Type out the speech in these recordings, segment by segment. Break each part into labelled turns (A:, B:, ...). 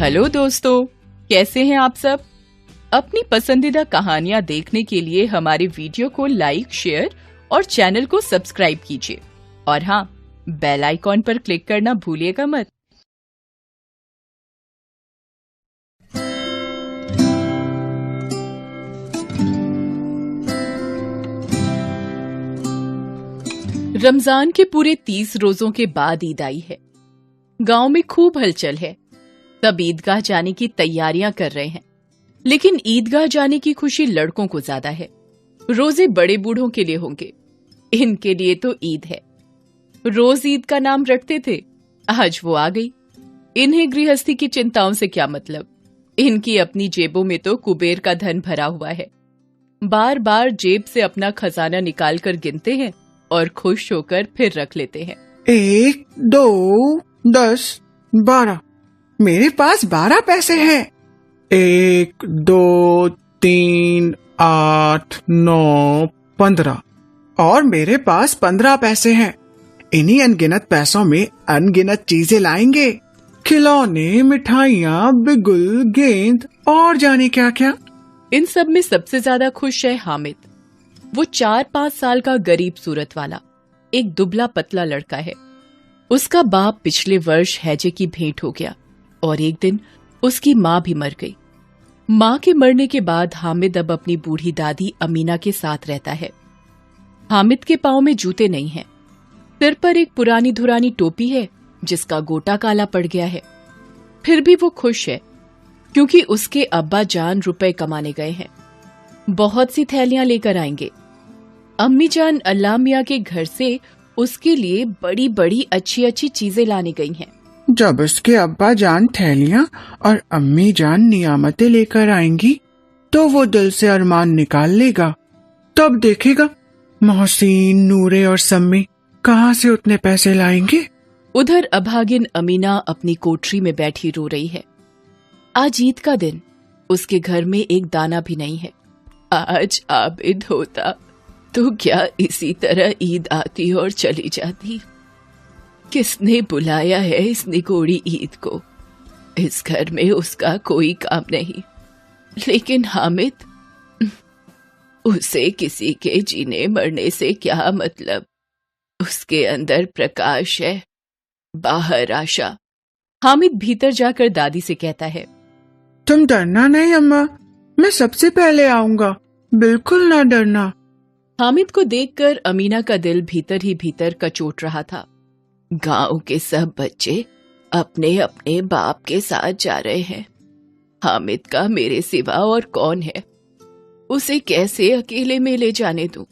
A: Hello दोस्तों, कैसे हैं आप सब। अपनी पसंदीदा कहानियां देखने के लिए हमारे वीडियो को लाइक, शेयर और चैनल को सब्सक्राइब कीजिए। और हाँ, बेल आइकॉन पर क्लिक करना भूलिएगा मत। रमजान के पूरे 30 रोजों के बाद ईद आई है। गांव में खूब हलचल है। सब ईदगाह जाने की तैयारियां कर रहे हैं, लेकिन ईदगाह जाने की खुशी लड़कों को ज्यादा है। रोजे बड़े बूढ़ों के लिए होंगे, इनके लिए तो ईद है। रोज ईद का नाम रटते थे, आज वो आ गई। इन्हें गृहस्थी की चिंताओं से क्या मतलब। इनकी अपनी जेबों में तो कुबेर का धन भरा हुआ है। बार बार जेब से अपना खजाना निकाल कर गिनते हैं और खुश होकर फिर रख लेते हैं।
B: 1, 2, 10, 12। मेरे पास 12 पैसे हैं। 1, 2, 3, 8, 9, 15 और मेरे पास 15 पैसे हैं। इन्हीं अनगिनत पैसों में अनगिनत चीजें लाएंगे, खिलौने, मिठाइयाँ, बिगुल, गेंद और जाने क्या क्या।
A: इन सब में सबसे ज्यादा खुश है हामिद। वो 4-5 साल का गरीब सूरत वाला एक दुबला पतला लड़का है। उसका बाप पिछले वर्ष हैजे की भेंट हो गया और एक दिन उसकी माँ भी मर गई। माँ के मरने के बाद हामिद अब अपनी बूढ़ी दादी अमीना के साथ रहता है। हामिद के पांव में जूते नहीं हैं। सिर पर एक पुरानी धुरानी टोपी है जिसका गोटा काला पड़ गया है। फिर भी वो खुश है क्योंकि उसके अब्बा जान रुपए कमाने गए हैं। बहुत सी थैलियां लेकर आएंगे। अम्मी जान अल्लाह मियां के घर से उसके लिए बड़ी बड़ी अच्छी अच्छी चीजें लाने गई हैं।
B: जब उसके अब्बा जान थैलियां और अम्मी जान नियामतें लेकर आएंगी तो वो दिल से अरमान निकाल लेगा। तब देखेगा मोहसिन, नूरे और सम्मी कहाँ से उतने पैसे लाएंगे।
A: उधर अभागिन अमीना अपनी कोठरी में बैठी रो रही है। आज ईद का दिन, उसके घर में एक दाना भी नहीं है। आज आबिद होता तो क्या इसी तरह ईद आती और चली जाती। किसने बुलाया है इस निगोड़ी ईद को। इस घर में उसका कोई काम नहीं, लेकिन हामिद, उसे किसी के जीने मरने से क्या मतलब। उसके अंदर प्रकाश है, बाहर आशा। हामिद भीतर जाकर दादी से कहता है,
B: तुम डरना नहीं अम्मा, मैं सबसे पहले आऊंगा, बिल्कुल ना डरना।
A: हामिद को देखकर अमीना का दिल भीतर ही भीतर कचोट रहा था। गांव के सब बच्चे अपने अपने बाप के साथ जा रहे हैं। हामिद का मेरे सिवा और कौन है। उसे कैसे अकेले में ले जाने दूं।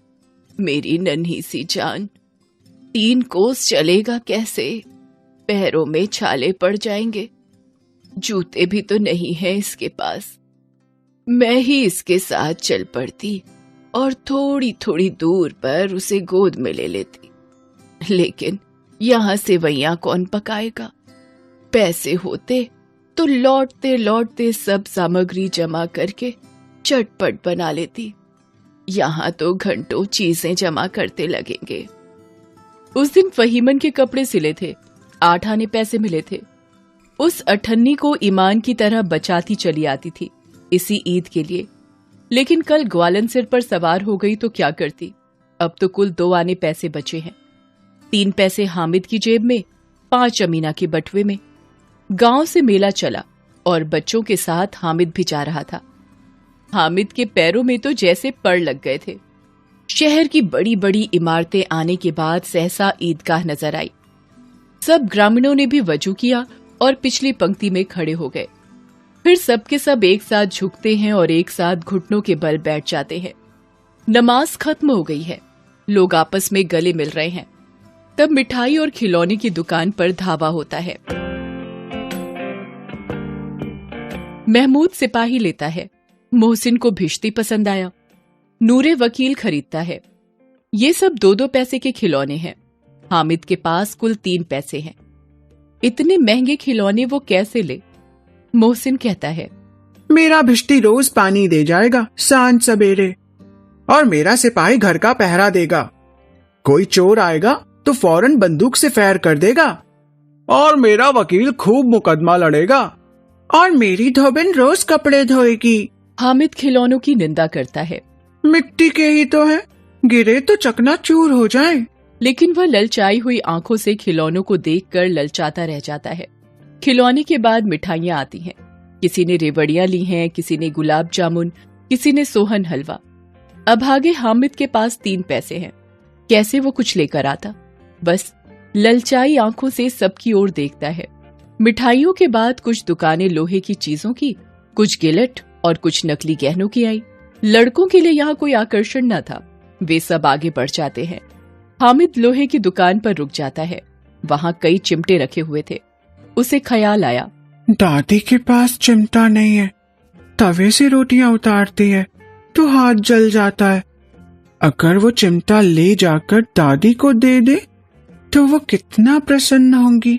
A: मेरी नन्ही सी जान 3 कोस चलेगा कैसे। पैरों में छाले पड़ जाएंगे। जूते भी तो नहीं है इसके पास। मैं ही इसके साथ चल पड़ती और थोड़ी थोड़ी दूर पर उसे गोद में ले लेती। लेकिन यहाँ सेवैयां कौन पकाएगा। पैसे होते तो लौटते लौटते सब सामग्री जमा करके चटपट बना लेती। यहाँ तो घंटों चीजें जमा करते लगेंगे। उस दिन फहीमन के कपड़े सिले थे, 8 आने पैसे मिले थे। उस अठन्नी को ईमान की तरह बचाती चली आती थी इसी ईद के लिए। लेकिन कल ग्वालन सिर पर सवार हो गई तो क्या करती। अब तो कुल 2 आने पैसे बचे हैं। 3 पैसे हामिद की जेब में, 5 अमीना के बटुए में। गांव से मेला चला और बच्चों के साथ हामिद भी जा रहा था। हामिद के पैरों में तो जैसे पड़ लग गए थे। शहर की बड़ी बड़ी इमारतें आने के बाद सहसा ईदगाह नजर आई। सब ग्रामीणों ने भी वजू किया और पिछली पंक्ति में खड़े हो गए। फिर सबके सब एक साथ झुकते हैं और एक साथ घुटनों के बल बैठ जाते हैं। नमाज खत्म हो गई है। लोग आपस में गले मिल रहे हैं। तब मिठाई और खिलौने की दुकान पर धावा होता है। महमूद सिपाही लेता है। मोहसिन को भिश्ती पसंद आया। नूरे वकील खरीदता है। ये सब 2-2 पैसे के खिलौने हैं। हामिद के पास कुल 3 पैसे हैं। इतने महंगे खिलौने वो कैसे ले। मोहसिन कहता है,
B: मेरा भिश्ती रोज पानी दे जाएगा सांझ सवेरे, और मेरा सिपाही घर का पहरा देगा। कोई चोर आएगा तो फौरन बंदूक से फायर कर देगा, और मेरा वकील खूब मुकदमा लड़ेगा। और मेरी धोबिन रोज कपड़े धोएगी।
A: हामिद खिलौनों की निंदा करता है।
B: मिट्टी के ही तो है, गिरे तो चकनाचूर हो जाए।
A: लेकिन वह ललचाई हुई आंखों से खिलौनों को देखकर ललचाता रह जाता है। खिलौने के बाद मिठाइयां आती हैं। किसी ने रेवड़ियां ली हैं, किसी ने गुलाब जामुन, किसी ने सोहन हलवा। अभागे हामिद के पास 3 पैसे हैं। कैसे वो कुछ लेकर आता? बस ललचाई आंखों से सबकी ओर देखता है। मिठाइयों के बाद कुछ दुकानें लोहे की चीजों की, कुछ गिलट और कुछ नकली गहनों की आई। लड़कों के लिए यहाँ कोई आकर्षण न था। वे सब आगे बढ़ जाते हैं। हामिद लोहे की दुकान पर रुक जाता है। वहाँ कई चिमटे रखे हुए थे। उसे ख्याल आया,
B: दादी के पास चिमटा नहीं है, तवे से रोटियां उतारती है तो हाथ जल जाता है। अगर वो चिमटा ले जाकर दादी को दे दे तो वो कितना प्रसन्न होंगी,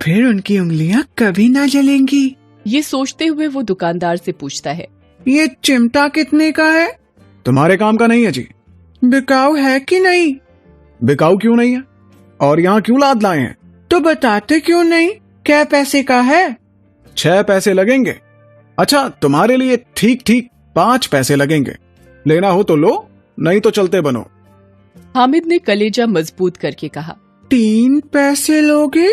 B: फिर उनकी उंगलियां कभी ना जलेंगी।
A: ये सोचते हुए वो दुकानदार से पूछता है,
B: ये चिमटा कितने का है?
C: तुम्हारे काम का नहीं है जी।
B: बिकाऊ है कि नहीं?
C: बिकाऊ क्यों नहीं है? और यहाँ क्यों लाद लाए हैं?
B: तो बताते क्यों नहीं? क्या पैसे का है?
C: 6 पैसे लगेंगे। अच्छा, तुम्हारे लिए ठीक ठीक 5 पैसे लगेंगे। लेना हो तो लो, नहीं तो चलते बनो।
A: हामिद ने कलेजा मजबूत करके कहा।
B: 3 पैसे लोगे?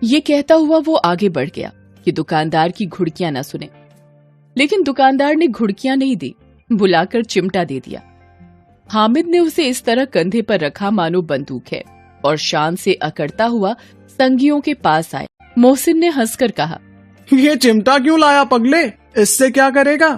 A: ये कहता हुआ वो आगे बढ़ गया कि दुकानदार की घुड़कियां न सुने। लेकिन दुकानदार ने घुड़कियां नहीं दी, बुलाकर चिमटा दे दिया। हामिद ने उसे इस तरह कंधे पर रखा मानो बंदूक है और शान से अकड़ता हुआ संगियों के पास आए। मोहसिन ने हंसकर कहा,
C: ये चिमटा क्यों लाया पगले? इससे क्या करेगा?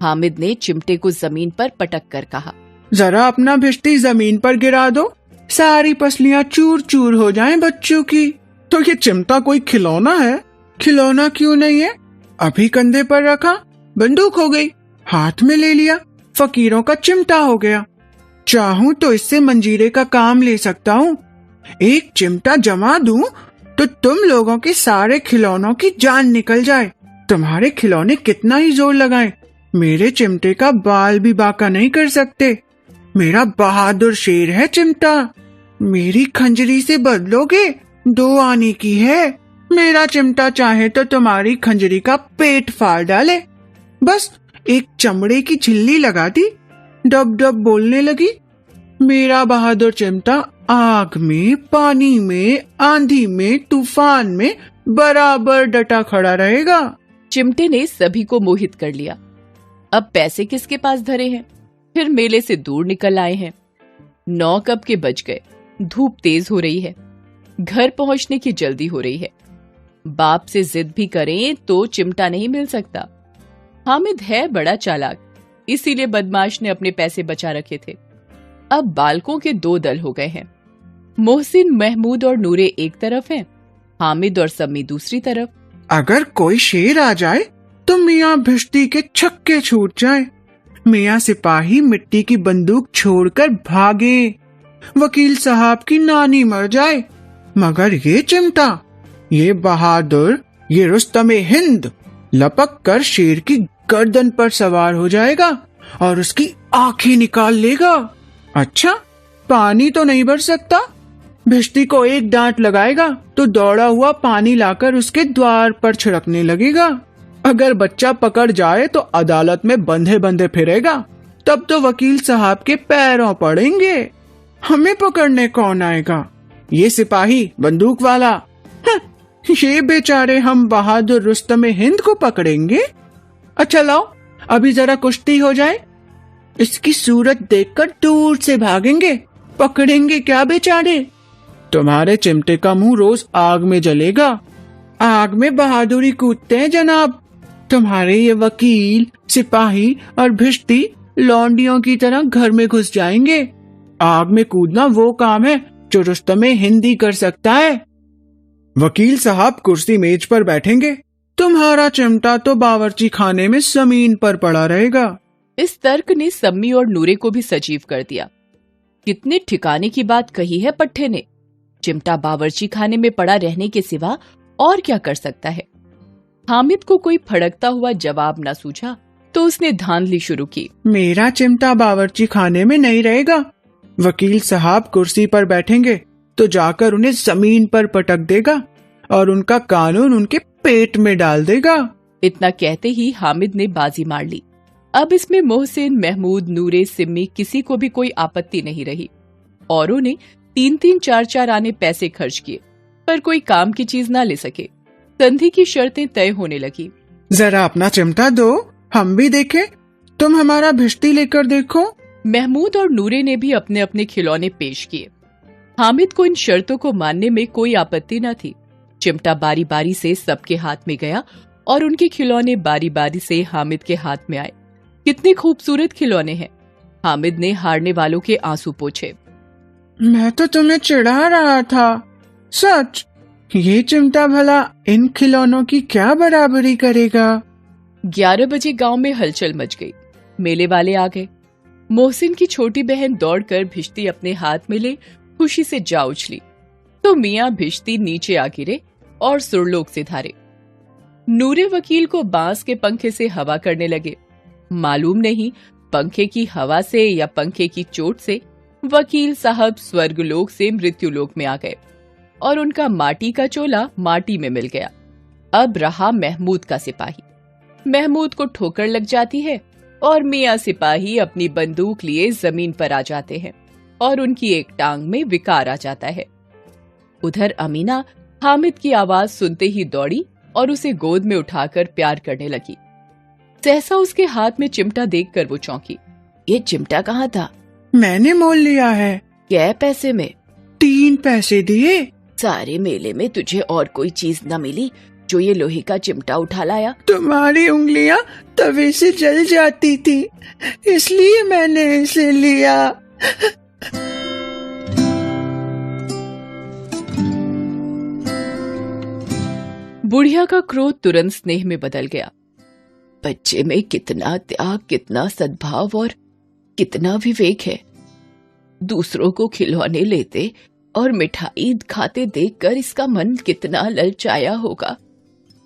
A: हामिद ने चिमटे को जमीन पर पटक कर कहा,
B: जरा अपना भिष्टी जमीन पर गिरा दो, सारी पसलियां चूर चूर हो जाएं बच्चों की।
C: तो ये चिमटा कोई खिलौना है?
B: खिलौना क्यों नहीं है? अभी कंधे पर रखा, बंदूक हो गई, हाथ में ले लिया, फकीरों का चिमटा हो गया। चाहूं तो इससे मंजीरे का काम ले सकता हूँ। एक चिमटा जमा दूं तो तुम लोगों के सारे खिलौनों की जान निकल जाए। तुम्हारे खिलौने कितना ही जोर लगाएं, मेरे चिमटे का बाल भी बाका नहीं कर सकते। मेरा बहादुर शेर है चिमटा। मेरी खंजरी से बदलोगे, 2 आने की है। मेरा चिमटा चाहे तो तुम्हारी खंजरी का पेट फाड़ डाले। बस एक चमड़े की झिल्ली लगा दी, डब डब बोलने लगी। मेरा बहादुर चिमटा आग में, पानी में, आंधी में, तूफान में बराबर डटा खड़ा रहेगा।
A: चिमटे ने सभी को मोहित कर लिया। अब पैसे किसके पास धरे हैं? फिर मेले से दूर निकल आए हैं। 9 कब के बज गए। धूप तेज हो रही है। घर पहुंचने की जल्दी हो रही है। बाप से जिद भी करें तो चिमटा नहीं मिल सकता। हामिद है बड़ा चालाक, इसीलिए बदमाश ने अपने पैसे बचा रखे थे। अब बालकों के 2 दल हो गए हैं। मोहसिन, महमूद और नूरे एक तरफ हैं, हामिद और सम्मी दूसरी तरफ।
B: अगर कोई शेर आ जाए तो मियाँ भिष्टी के छक्के छूट जाए। मियाँ सिपाही मिट्टी की बंदूक छोड़कर भागे। वकील साहब की नानी मर जाए, मगर ये चिमटा, ये बहादुर, ये रुस्तमे हिंद लपक कर शेर की गर्दन पर सवार हो जाएगा और उसकी आंखें निकाल लेगा। अच्छा, पानी तो नहीं भर सकता। भिष्टी को एक डांट लगाएगा तो दौड़ा हुआ पानी लाकर उसके द्वार पर छिड़कने लगेगा। अगर बच्चा पकड़ जाए तो अदालत में बंधे बंधे फिरेगा। तब तो वकील साहब के पैरों पड़ेंगे। हमें पकड़ने कौन आएगा? ये सिपाही बंदूक वाला। ये बेचारे हम बहादुर रुस्तमे हिंद को पकड़ेंगे। अच्छा लाओ, अभी जरा कुश्ती हो जाए। इसकी सूरत देखकर दूर से भागेंगे, पकड़ेंगे क्या बेचारे। तुम्हारे चिमटे का मुंह रोज आग में जलेगा। आग में बहादुरी कूदते हैं जनाब। तुम्हारे ये वकील, सिपाही और भिष्टी लौंडियों की तरह घर में घुस जाएंगे। आग में कूदना वो काम है जो रुस्तमे हिंदी कर सकता है।
C: वकील साहब कुर्सी मेज पर बैठेंगे,
B: तुम्हारा चिमटा तो बावर्ची खाने में जमीन पर पड़ा रहेगा।
A: इस तर्क ने सम्मी और नूरे को भी सजीव कर दिया। कितने ठिकाने की बात कही है पट्टे ने। चिमटा बावर्ची खाने में पड़ा रहने के सिवा और क्या कर सकता है। हामिद को कोई फड़कता हुआ जवाब न सूझा तो उसने धांधली शुरू की।
B: मेरा चिमटा बावर्ची खाने में नहीं रहेगा। वकील साहब कुर्सी पर बैठेंगे तो जाकर उन्हें जमीन पर पटक देगा और उनका कानून उनके पेट में डाल देगा।
A: इतना कहते ही हामिद ने बाजी मार ली। अब इसमें मोहसिन, महमूद, नूरे, सिम्मी किसी को भी कोई आपत्ति नहीं रही। औरों ने 3-3, 4-4 आने पैसे खर्च किए, पर कोई काम की चीज ना ले सके। संधि की शर्तें तय होने लगी।
B: जरा अपना चिमटा दो, हम भी देखें। तुम हमारा भिश्ती लेकर देखो।
A: महमूद और नूरे ने भी अपने अपने खिलौने पेश किए। हामिद को इन शर्तों को मानने में कोई आपत्ति न थी। चिमटा बारी बारी से सबके हाथ में गया और उनके खिलौने बारी बारी से हामिद के हाथ में आए। कितने खूबसूरत खिलौने हैं। हामिद ने हारने वालों के आंसू पोंछे।
B: मैं तो तुम्हें चिढ़ा रहा था। सच, ये चिमटा भला इन खिलौनों की क्या बराबरी करेगा।
A: 11 बजे गांव में हलचल मच गई। मेले वाले आ गए। मोहसिन की छोटी बहन दौड़कर भिश्ती अपने हाथ में ले खुशी से जा उछली तो मियां भिश्ती नीचे आ गिरे और सुरलोक से धारे। नूरे वकील को बांस के पंखे से हवा करने लगे। मालूम नहीं पंखे की हवा से या पंखे की चोट से वकील साहब स्वर्गलोक से मृत्युलोक में आ गए और उनका माटी का चोला माटी में मिल गया। अब रहा महमूद का सिपाही। महमूद को ठोकर लग जाती है और मियां सिपाही अपनी बंदूक लिए जमीन पर आ जाते हैं और उनकी एक टांग में विकार आ जाता है। उधर अमीना हामिद की आवाज सुनते ही दौड़ी और उसे गोद में उठाकर प्यार करने लगी। सहसा उसके हाथ में चिमटा देखकर वो चौंकी। ये चिमटा कहाँ था?
B: मैंने मोल लिया है।
A: क्या पैसे में?
B: 3 पैसे दिए।
A: सारे मेले में तुझे और कोई चीज न मिली जो ये लोहे का चिमटा उठा लाया?
B: तुम्हारी उंगलियां तवे से जल जाती थी, इसलिए मैंने इसे लिया।
A: बुढ़िया का क्रोध तुरंत स्नेह में बदल गया। बच्चे में कितना त्याग, कितना सद्भाव और कितना विवेक है। दूसरों को खिलौने लेते और मिठाई खाते देखकर इसका मन कितना ललचाया होगा।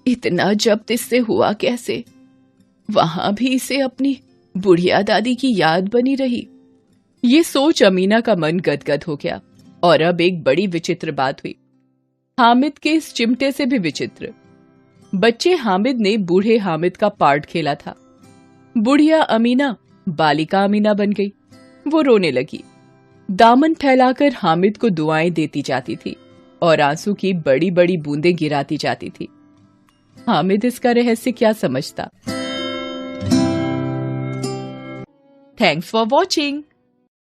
A: इतना जब्त इससे हुआ कैसे? वहां भी इसे अपनी बुढ़िया दादी की याद बनी रही। ये सोच अमीना का मन गदगद हो गया। और अब एक बड़ी विचित्र बात हुई। हामिद के इस चिमटे से भी विचित्र। बच्चे हामिद ने बूढ़े हामिद का पार्ट खेला था। बुढ़िया अमीना बालिका अमीना बन गई। वो रोने लगी। दामन फैलाकर हामिद को दुआएं देती जाती थी और आंसू की बड़ी बड़ी बूंदें गिराती जाती थी। हामिद इसका रहस्य क्या समझता? Thanks for watching.